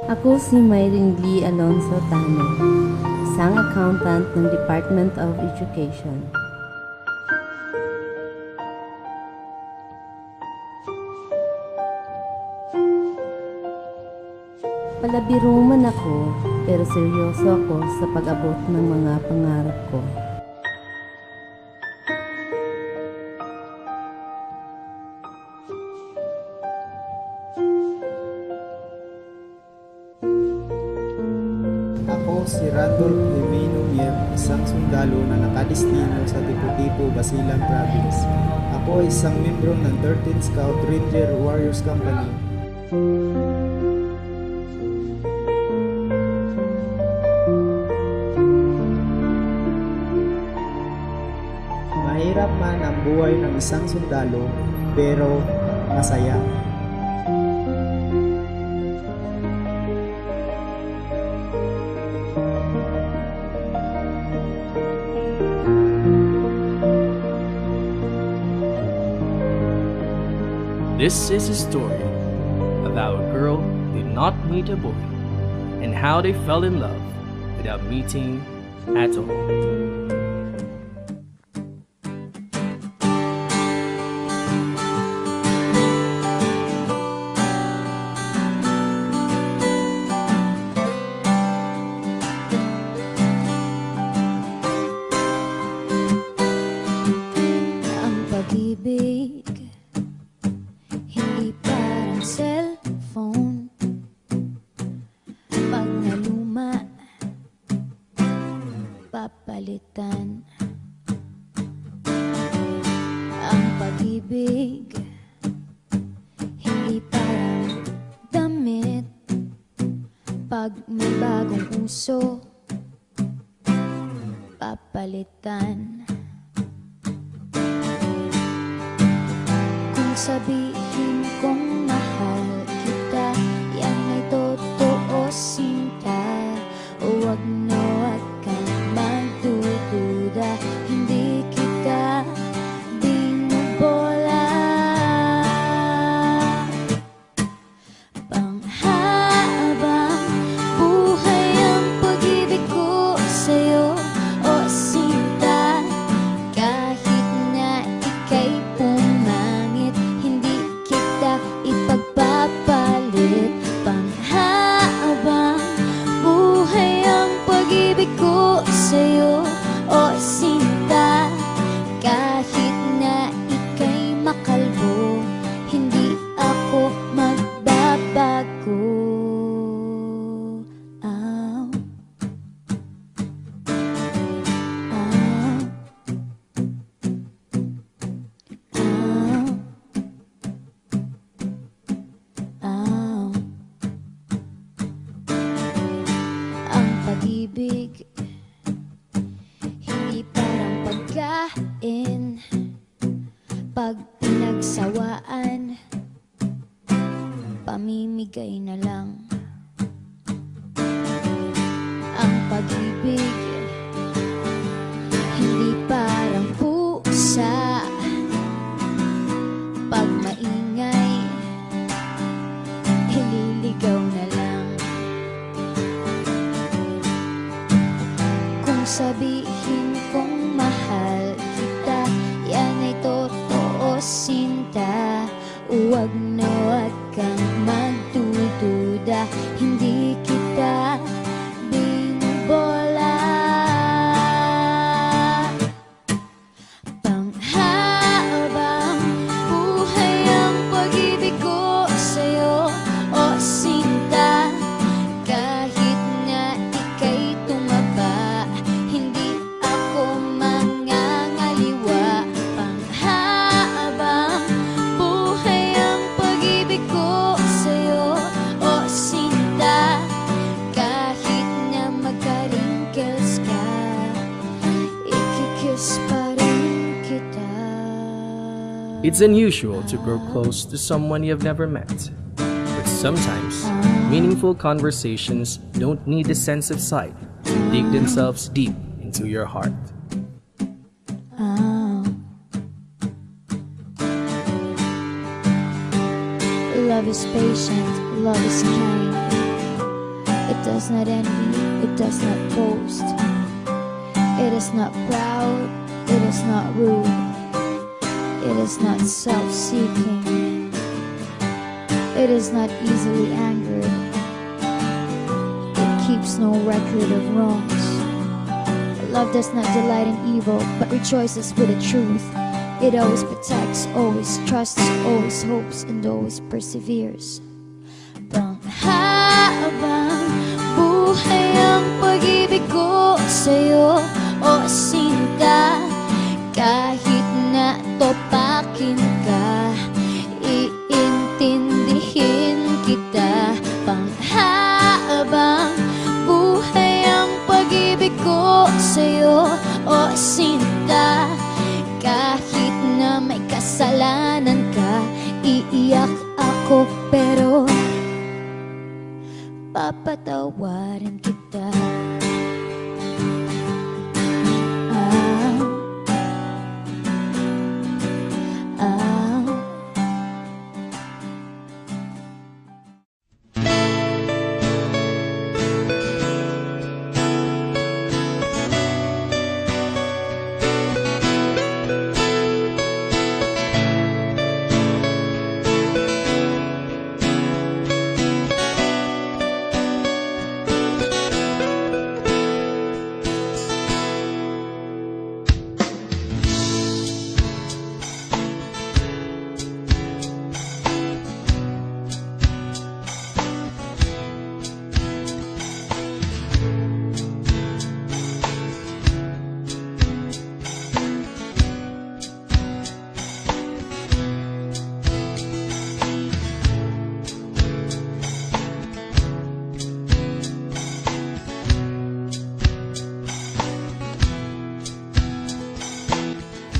Ako si Mylene Lee Alonso Tano, isang accountant ng Department of Education. Palabiro man ako, pero seryoso ako sa pag-abot ng mga pangarap ko. Ako si Randolph Jimeno Mier, isang sundalo na nakadistino sa Tipo-Tipo, Basilan Province. Ako ay isang membro ng 13th Scout Ranger Warriors Company. Mahirap man ang buhay ng isang sundalo, pero masaya. This is a story about a girl who did not meet a boy and how they fell in love without meeting at all. Ang pag-ibig hindi parang cellphone. Pag naluma, papalitan. Ang pag-ibig hindi parang damit. Pag may bagong uso, papalitan. Kung sabihin kong mahal kita, yan ay totoo, sinta. Huwag na wag kang magdududa, hindi kita binubola. Panghabang buhay ang pag-ibig ko sa'yo, o sinta. Kahit na ika'y pumangit, hindi kita ipagpapalit. Panghabang buhay ang pag-ibig ko sa'yo, o sinta. Kahit na ika'y makalbo, hindi ako magbabago. Aw. Aw. Aw. Ang pag-ibig hindi parang pagkain. Pag pinagsawaan, pamimigay na lang. Ang pag-ibig hindi parang pusa. Pag maingay, ililigaw na lang. Kung sabihin kong mahal kita, yan ay totoo, sinta. Huwag na wag kang magdududa, hindi kita binubola. Panghabang buhay ang pag-ibig ko sa'yo, o sinta. Kahit na ika'y tumaba, hindi ako mangangaliwa. Panghabang buhay ang pag-ibig ko sa'yo, o sinta. Kahit na magka-wrinkles ka, ikikiss pa rin kita. It's unusual to grow close to someone you have never met, but sometimes meaningful conversations don't need a sense of sight to dig themselves deep into your heart. Love is patient, love is kind. does not envy, it does not boast. It is not proud, it is not rude. It is not self-seeking. It is not easily angered. It keeps no record of wrongs. Love does not delight in evil, but rejoices with the truth. It always protects, always trusts, always hopes, and always perseveres. Panghabang buhay ang pag-ibig ko sa'yo, o sinta. Kahit na topakin ka, iintindihin kita. Panghabang buhay ang pag-ibig ko sa'yo, o sinta. Kahit na may kasalanan ka, iiyak ako pero papatawarin kita.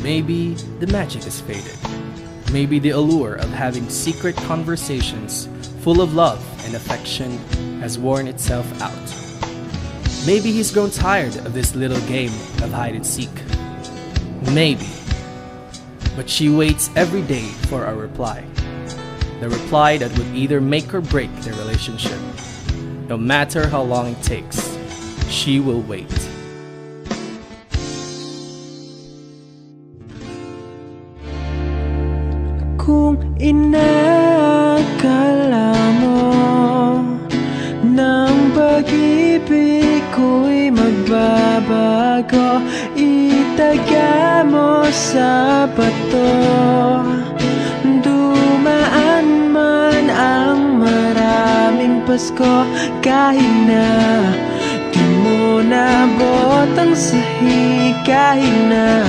Maybe the magic is faded. Maybe the allure of having secret conversations full of love and affection has worn itself out. Maybe he's grown tired of this little game of hide and seek. Maybe. But she waits every day for a reply. The reply that would either make or break their relationship. No matter how long it takes, she will wait. Kung inakala mo ng pag-ibig ko'y magbabago, itaga mo sa bato. Dumaan man ang maraming Pasko, kahit na di mo nabot ang sahig, kahit na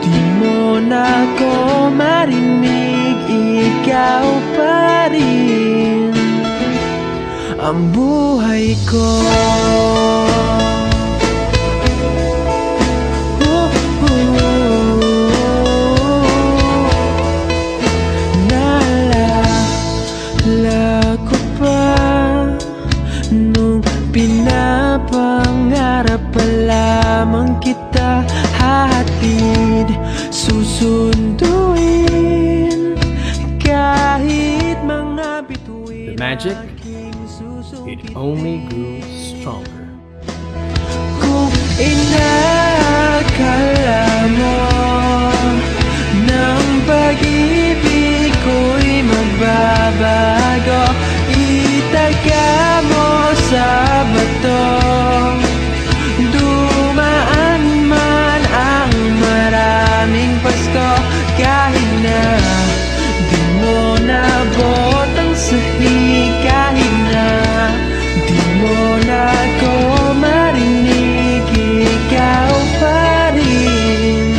di mo na ko marinig, ikaw pa rin ang buhay ko. Naalala ko pa nung pinapangarap pa lamang kita, hatid susunduin kahit mga bituin. The magic, it only grew stronger. Kung inakala mo ng pag-ibig ko'y magbabago, itaga mo sa bato. Dumaan man ang maraming Pasko, kahit na di mo nabot ang sahig, kahit na di mo na ko marinig, ikaw pa rin.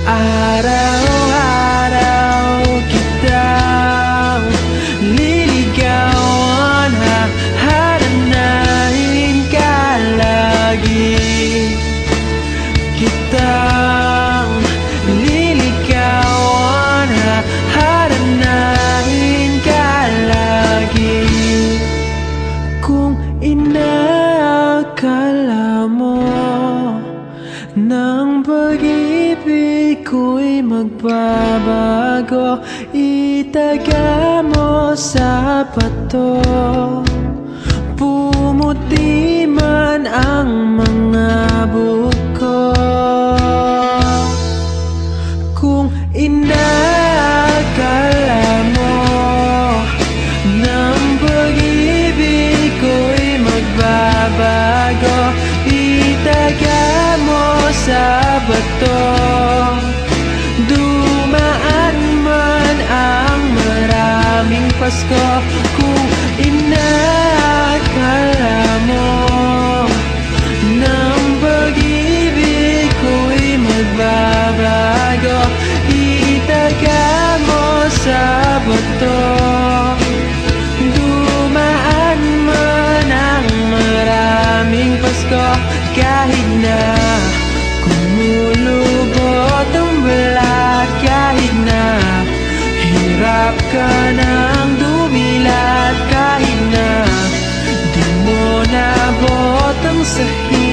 Araw-araw kitang liligawan, haharanahin ka lagi. Kitang liligawan, haharanahin ka lagi. Kung inakala mo ng pag-ibig ko'y magbabago, itaga mo sa bato. Pumuti man ang mga buko, kung inakala mo ng pag-ibig ko'y magbabago, itaga mo sa bato. Dumaan man ang maraming Pasko, kung inakala mo ng pag-ibig ko'y magbabago, itaga mo sa bato. Dumaan man ang maraming Pasko, kahit na kumulubot ang balat, kahit na hirap ka ng dumilat, kahit na di mo nabot ang sahig,